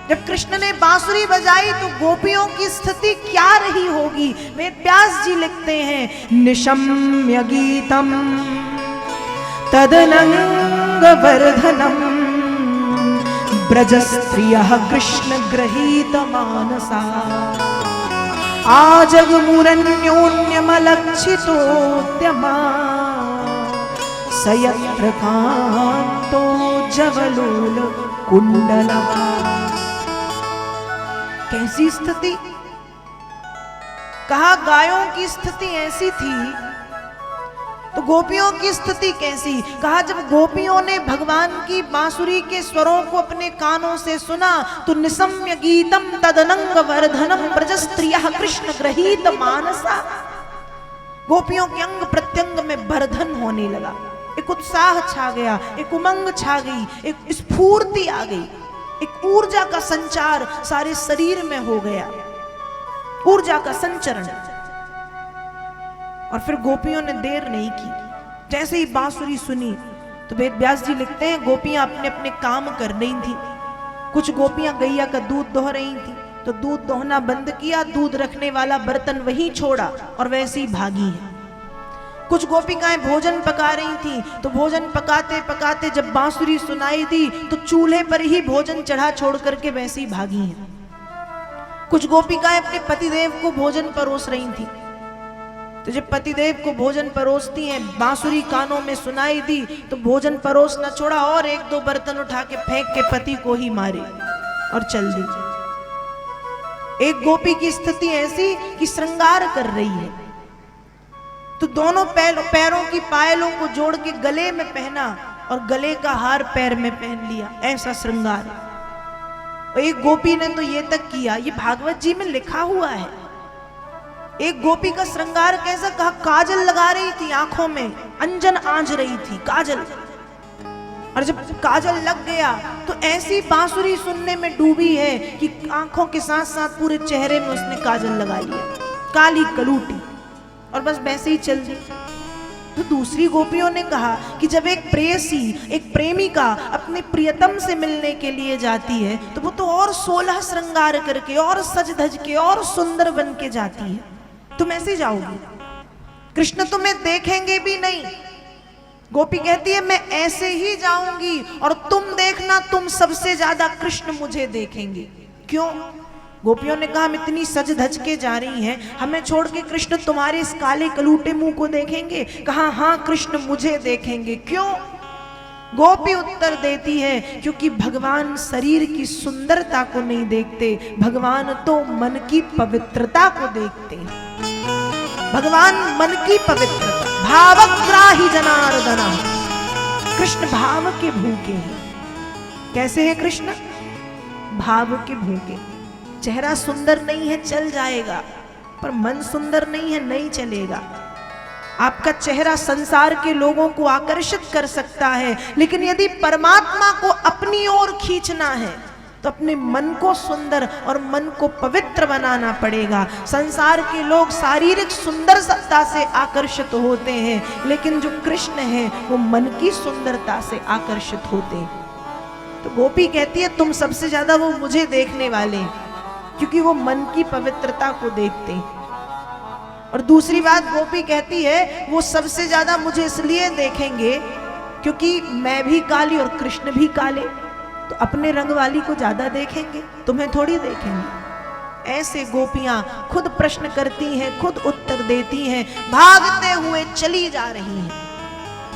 जब कृष्ण ने बांसुरी बजाई तो गोपियों की स्थिति क्या रही होगी। वेद व्यास जी लिखते हैं, निशम्य गीतम तदनंग वर्धनम ब्रज स्त्रियः कृष्ण गृहीत मानसा आजगमुरन्योन्यमलक्षितोद्यमा सयत्र कांतो जवलोल कुंडला। कैसी स्थिति, कहा गायों की स्थिति ऐसी थी तो गोपियों की स्थिति कैसी। कहा जब गोपियों ने भगवान की बांसुरी के स्वरों को अपने कानों से सुना तो निशम्य गीतम तदनंग वर्धनम ब्रजस्त्रियः कृष्ण गृहीत मानसा, गोपियों के अंग प्रत्यंग में वर्धन होने लगा, एक उत्साह छा गया, एक उमंग छा गई, एक स्फूर्ति आ गई, एक ऊर्जा का संचार सारे शरीर में हो गया, ऊर्जा का संचरण। और फिर गोपियों ने देर नहीं की, जैसे ही बांसुरी सुनी तो वेद व्यास जी लिखते हैं गोपियां अपने अपने काम कर रही थी। कुछ गोपियां गैया का दूध दोह रही थी तो दूध दोहना बंद किया, दूध रखने वाला बर्तन वहीं छोड़ा और वैसे ही भागी है। कुछ गोपिकाएं भोजन पका रही थी तो भोजन पकाते पकाते जब बांसुरी सुनाई दी तो चूल्हे पर ही भोजन चढ़ा छोड़ करके वैसे ही भागी हैं। कुछ गोपिकाएं अपने पतिदेव को भोजन परोस रही थी तो जब पतिदेव को भोजन परोसती हैं, बांसुरी कानों में सुनाई दी तो भोजन परोस न छोड़ा और एक दो बर्तन उठा के फेंक के पति को ही मारे और चल दी। एक गोपी की स्थिति ऐसी कि श्रृंगार कर रही है तो दोनों पैरों की पायलों को जोड़ के गले में पहना और गले का हार पैर में पहन लिया, ऐसा श्रृंगार। एक गोपी ने तो ये तक किया, ये भागवत जी में लिखा हुआ है। एक गोपी का श्रृंगार कैसा, कहा काजल लगा रही थी आंखों में, अंजन आंज रही थी काजल, और जब काजल लग गया तो ऐसी बांसुरी सुनने में डूबी है कि आंखों के साथ साथ पूरे चेहरे में उसने काजल लगा लिया, काली कलूटी, और बस वैसे ही चल दी। तो दूसरी गोपियों ने कहा कि जब एक प्रेयसी, एक प्रेमिका अपने प्रियतम से मिलने के लिए जाती है तो वो तो और 16 श्रृंगार करके और सज धज के और सुंदर बन के जाती है, तुम ऐसे जाओगी, कृष्ण तुम्हें देखेंगे भी नहीं। गोपी कहती है मैं ऐसे ही जाऊंगी और तुम देखना तुम सबसे ज्यादा कृष्ण मुझे देखेंगे। क्यों? गोपियों ने कहा हम इतनी सज धज के जा रही हैं, हमें छोड़ के कृष्ण तुम्हारे इस काले कलूटे मुंह को देखेंगे? कहा हाँ कृष्ण मुझे देखेंगे। क्यों? गोपी उत्तर देती है क्योंकि भगवान शरीर की सुंदरता को नहीं देखते, भगवान तो मन की पवित्रता को देखते हैं। भगवान मन की पवित्रता, भावग्राही जनार्दना, कृष्ण भाव के भूखे हैं। कैसे है कृष्ण? भाव के भूखे। चेहरा सुंदर नहीं है चल जाएगा, पर मन सुंदर नहीं है नहीं चलेगा। आपका चेहरा संसार के लोगों को आकर्षित कर सकता है, लेकिन यदि परमात्मा को अपनी ओर खींचना है तो अपने मन को सुंदर और मन को पवित्र बनाना पड़ेगा। संसार के लोग शारीरिक सुंदरता से आकर्षित होते हैं, लेकिन जो कृष्ण है वो मन की सुंदरता से आकर्षित होते हैं। तो गोपी कहती है तुम सबसे ज्यादा वो मुझे देखने वाले हैं, क्योंकि वो मन की पवित्रता को देखते हैं। और दूसरी बात गोपी कहती है वो सबसे ज्यादा मुझे इसलिए देखेंगे क्योंकि मैं भी काली और कृष्ण भी काले, तो अपने रंग वाली को ज्यादा देखेंगे, तुम्हें थोड़ी देखेंगे। ऐसे गोपियां खुद प्रश्न करती हैं, खुद उत्तर देती हैं, भागते हुए चली जा रही हैं,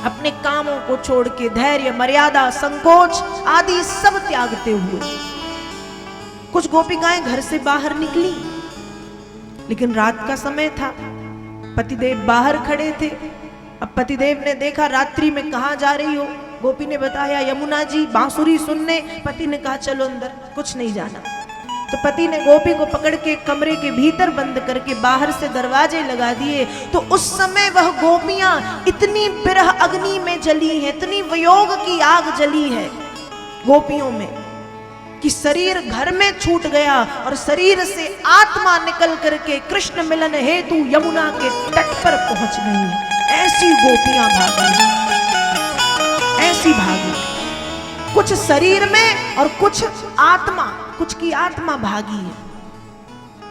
अपने कामों को छोड़ के, धैर्य, मर्यादा, संकोच आदि सब त्यागते हुए। कुछ गोपिकाएं घर से बाहर निकली, लेकिन रात का समय था, पतिदेव बाहर खड़े थे। अब पतिदेव ने देखा रात्रि में कहाँ जा रही हो? गोपी ने बताया यमुना जी बांसुरी सुनने। पति ने कहा चलो अंदर, कुछ नहीं जाना। तो पति ने गोपी को पकड़ के कमरे के भीतर बंद करके बाहर से दरवाजे लगा दिए। तो उस समय वह गोपियां इतनी बिरह अग्नि में जली है, इतनी वियोग की आग जली है गोपियों में कि शरीर घर में छूट गया और शरीर से आत्मा निकल करके कृष्ण मिलन हेतु यमुना के तट पर पहुंच गई। ऐसी गोपियां भागी, ऐसी भागी। कुछ शरीर में और कुछ आत्मा, कुछ की आत्मा भागी है।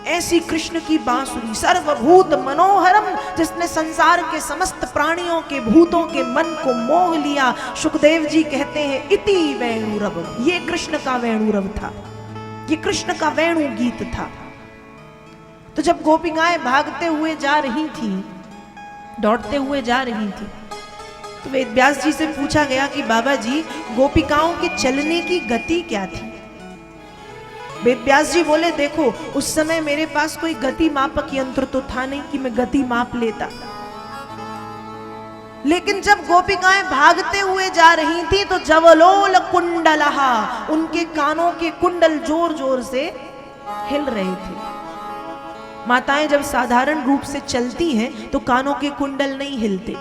ऐसी कृष्ण की बांसुरी सर्वभूत मनोहरम, जिसने संसार के समस्त प्राणियों के भूतों के मन को मोह लिया। सुखदेव जी कहते हैं इति वेणुरव, ये कृष्ण का वेणुरव था, ये कृष्ण का वेणु गीत था। तो जब गोपिकाएं भागते हुए जा रही थी, दौड़ते हुए जा रही थी, तो वेद व्यास जी से पूछा गया कि बाबा जी गोपिकाओं के चलने की गति क्या थी। वेद व्यास जी बोले देखो उस समय मेरे पास कोई गति मापक यंत्र तो था नहीं कि मैं गति माप लेता, लेकिन जब गोपिकाएं भागते हुए जा रही थी तो जवलोल कुंडलहा, उनके कानों के कुंडल जोर जोर से हिल रहे थे। माताएं जब साधारण रूप से चलती हैं तो कानों के कुंडल नहीं हिलते।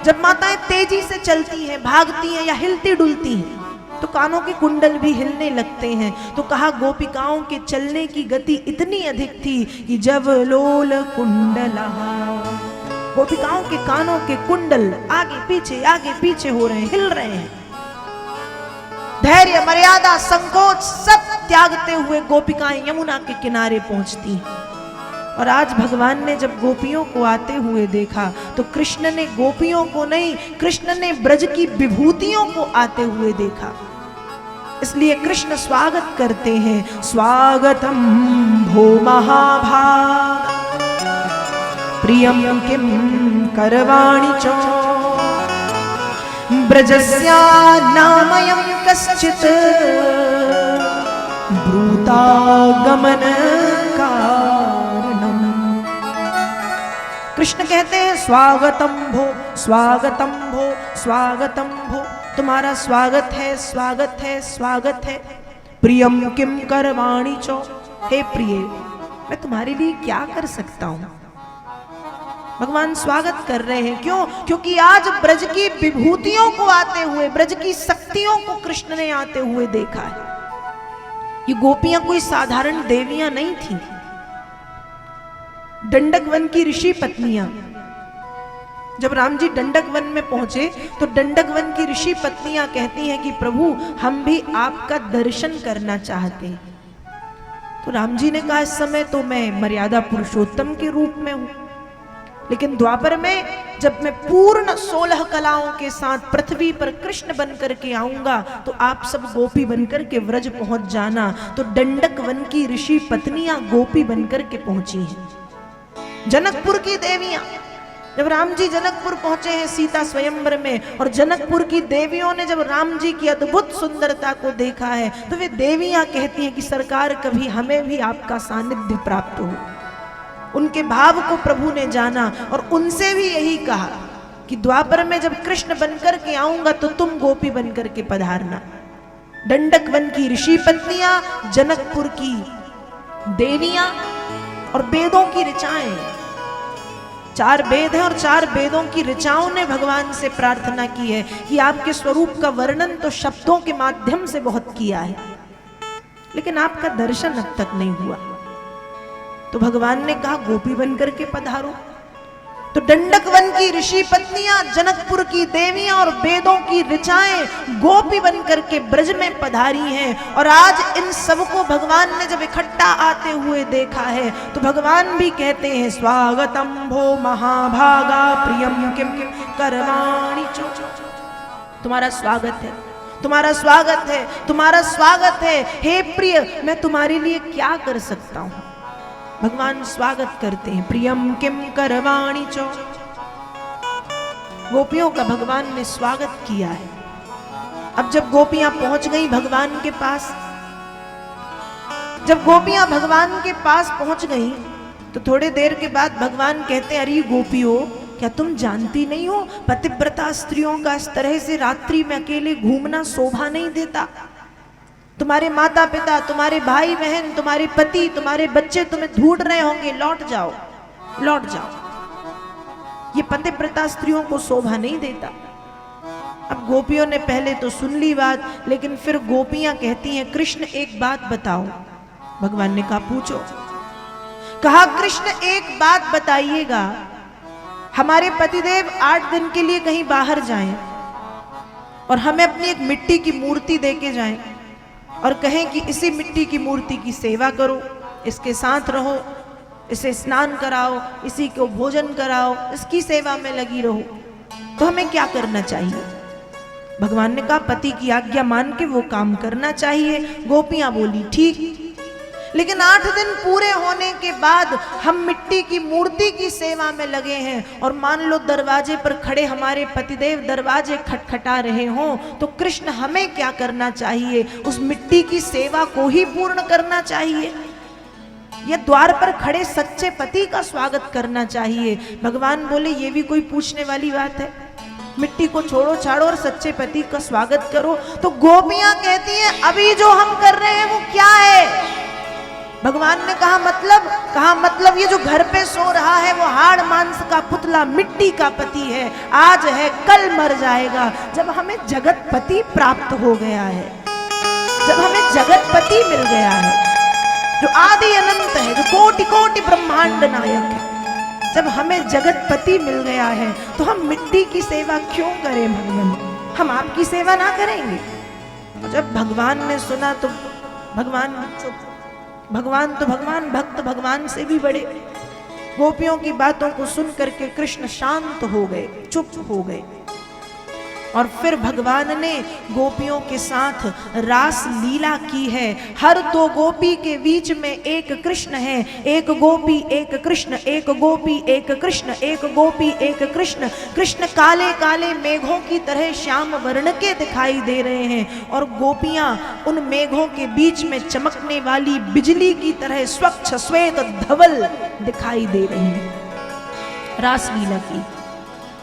जब माताएं तेजी से चलती हैं, भागती हैं या हिलती डुलती हैं तो कानों के कुंडल भी हिलने लगते हैं। तो कहा गोपिकाओं के चलने की गति इतनी अधिक थी कि जवलोल कुंडलहा, गोपिकाओं के कानों के कुंडल आगे पीछे हो रहे हैं, हिल रहे हैं। धैर्य, मर्यादा, संकोच सब त्यागते हुए गोपिकाएं यमुना के किनारे पहुंचती हैं। और आज भगवान ने जब गोपियों को आते हुए देखा तो कृष्ण ने गोपियों को नहीं, कृष्ण ने ब्रज की विभूतियों को आते हुए देखा। इसलिए कृष्ण स्वागत करते हैं, स्वागतम भो महाभाग प्रियम किम करवाणि च ब्रजस्या नामयं कश्चित् ब्रूतागमन कारणम। कृष्ण कहते हैं स्वागतम भो, स्वागतम भो, स्वागतम भो, तुम्हारा स्वागत है, स्वागत है, स्वागत है। प्रियम किम करवाणि चो, हे प्रिय मैं तुम्हारे लिए क्या कर सकता हूं। भगवान स्वागत कर रहे हैं, क्यों? क्योंकि आज ब्रज की विभूतियों को आते हुए, ब्रज की शक्तियों को कृष्ण ने आते हुए देखा है। ये गोपियां कोई साधारण देवियां नहीं थी। दंडक वन की ऋषि पत्नियां, जब राम जी दंडक वन में पहुंचे तो दंडक वन की ऋषि पत्नियां कहती हैं कि प्रभु हम भी आपका दर्शन करना चाहते हैं। तो राम जी ने कहा इस समय तो मैं मर्यादा पुरुषोत्तम के रूप में हूं, लेकिन द्वापर में जब मैं पूर्ण 16 कलाओं के साथ पृथ्वी पर कृष्ण बनकर के आऊंगा तो आप सब गोपी बनकर के व्रज पहुंच जाना। तो दंडक वन की ऋषि पत्नियां गोपी बनकर के पहुंची हैं। जनकपुर की देवियां, जब राम जी जनकपुर पहुंचे हैं सीता स्वयंवर में, और जनकपुर की देवियों ने जब राम जी की अद्भुत सुंदरता को देखा है तो वे देवियां कहती हैं कि सरकार कभी हमें भी आपका सानिध्य प्राप्त हो। उनके भाव को प्रभु ने जाना और उनसे भी यही कहा कि द्वापर में जब कृष्ण बनकर के आऊंगा तो तुम गोपी बनकर के पधारना। दंडक वन की ऋषि पत्नियां, जनकपुर की देवियां और वेदों की ऋचाएं, 4 वेद हैं और 4 वेदों की ऋचाओं ने भगवान से प्रार्थना की है कि आपके स्वरूप का वर्णन तो शब्दों के माध्यम से बहुत किया है, लेकिन आपका दर्शन अब तक नहीं हुआ। तो भगवान ने कहा गोपी बनकर के पधारो। तो दंडक वन की ऋषि पत्नियां, जनकपुर की देवियां और वेदों की ऋचाएं गोपी बनकर के ब्रज में पधारी हैं। और आज इन सबको भगवान ने जब इकट्ठा आते हुए देखा है तो भगवान भी कहते हैं स्वागतम भो महाभागा प्रियम किम करवाणि चो, तुम्हारा स्वागत है, तुम्हारा स्वागत है, तुम्हारा स्वागत है। हे प्रिय मैं तुम्हारे लिए क्या कर सकता हूं। भगवान स्वागत करते हैं, प्रियम किम करवाणि चो। गोपियों का भगवान ने स्वागत किया है। अब जब गोपियां पहुंच गई भगवान के पास, जब गोपियां भगवान के पास पहुंच गई तो थोड़ी देर के बाद भगवान कहते हैं अरे गोपियों क्या तुम जानती नहीं हो पतिव्रता स्त्रियों का इस तरह से रात्रि में अकेले घूमना शोभा नहीं देता। तुम्हारे माता पिता, तुम्हारे भाई बहन, तुम्हारे पति, तुम्हारे बच्चे तुम्हें ढूंढ रहे होंगे, लौट जाओ, लौट जाओ। ये पतिव्रता स्त्रियों को शोभा नहीं देता। अब गोपियों ने पहले तो सुन ली बात, लेकिन फिर गोपियां कहती हैं कृष्ण एक बात बताओ। भगवान ने कहा पूछो। कहा कृष्ण एक बात बताइएगा, हमारे पतिदेव 8 दिन के लिए कहीं बाहर जाएं और हमें अपनी एक मिट्टी की मूर्ति देके जाएं और कहें कि इसी मिट्टी की मूर्ति की सेवा करो, इसके साथ रहो, इसे स्नान कराओ, इसी को भोजन कराओ, इसकी सेवा में लगी रहो, तो हमें क्या करना चाहिए? भगवान ने कहा पति की आज्ञा मान के वो काम करना चाहिए। गोपियां बोली ठीक। लेकिन 8 दिन पूरे होने के बाद हम मिट्टी की मूर्ति की सेवा में लगे हैं और मान लो दरवाजे पर खड़े हमारे पतिदेव दरवाजे खटखटा रहे हों, तो कृष्ण हमें क्या करना चाहिए? उस मिट्टी की सेवा को ही पूर्ण करना चाहिए या द्वार पर खड़े सच्चे पति का स्वागत करना चाहिए? भगवान बोले ये भी कोई पूछने वाली बात है? मिट्टी को छोड़ो छाड़ो और सच्चे पति का स्वागत करो। तो गोपियां कहती हैं अभी जो हम कर रहे हैं वो क्या है? भगवान ने कहा मतलब ये जो घर पे सो रहा है वो हाड़ मांस का पुतला मिट्टी का पति है, आज है कल मर जाएगा। जब हमें जगत पति प्राप्त हो गया है, जब हमें जगत पति मिल गया है जो आदि अनंत है, जो कोटि कोटि ब्रह्मांड नायक है, जब हमें जगत पति मिल गया है तो हम मिट्टी की सेवा क्यों करें? भगवान हम आपकी सेवा ना करेंगे? तो जब भगवान ने सुना तो भगवान तो भगवान, भक्त भगवान से भी बड़े। गोपियों की बातों को सुन करके कृष्ण शांत हो गए, चुप हो गए। और फिर भगवान ने गोपियों के साथ रास लीला की है। हर 2 गोपी के बीच में एक कृष्ण है, एक गोपी एक कृष्ण, एक गोपी एक कृष्ण, एक गोपी एक कृष्ण। कृष्ण काले काले मेघों की तरह श्याम वर्ण के दिखाई दे रहे हैं और गोपियां उन मेघों के बीच में चमकने वाली बिजली की तरह स्वच्छ श्वेत धवल दिखाई दे रही हैं। रास लीला की